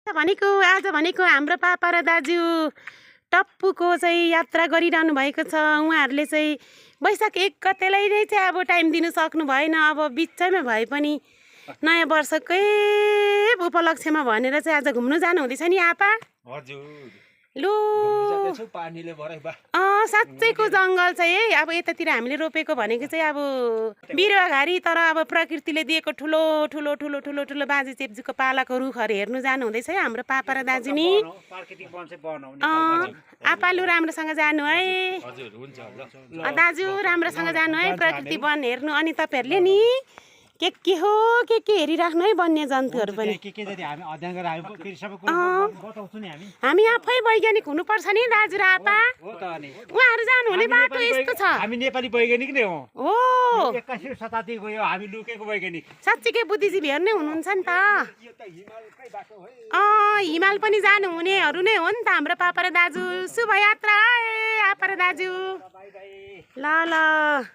आज भनेको हाम्रो पापा र दाजु टप्पुको चाहिँ यात्रा गरिरहनु भएको छ। उहाँहरूले चाहिँ वैशाख 1 गतेलाई नै चाहिँ अब टाइम दिनु सक्नु भएन। अब बिचैमा भए पनि नयाँ वर्षकै उपलक्ष्यमा भनेर चाहिँ आज घुम्नु जानु हुँदैछ नि आपा। हजुर लु पानीले भरै बा साँच्चैको जङ्गल चाहिँ है। अब यतातिर हामीले रोपेको भनेको चाहिँ अब बिरुवाघारी, तर अब प्रकृतिले दिएको ठुलो ठुलो ठुलो ठुलो ठुलो बाजे चेप्चीको पालाको रुखहरू हेर्नु जानु हुँदैछ है हाम्रो पापा र दाजु नि। आपा लु राम्रोसँग जानु है। हजुर हुन्छ ल दाजु राम्रोसँग जानु है, प्रकृति वन हेर्नु। अनि तपाईँहरूले नि के हो के हेरिराख्नु है, वन्य जन्तुहरू पनि। हामी आफै वैज्ञानिक हुनुपर्छ नि दाजु र आपा। उहाँहरू जानुहुने बाटो यस्तो छ। हामी नेपाली वैज्ञानिक नै हौ। हो 21औं शताब्दीको यो हामी लुकेको वैज्ञानिक। साँच्चीकै बुद्धिजीवीहरू नै हुनुहुन्छ नि त। हिमाल पनि जानुहुनेहरू नै हो नि त हाम्रो पापा र दाजु। शुभ यात्रा है आपा र दाजु। ल ल।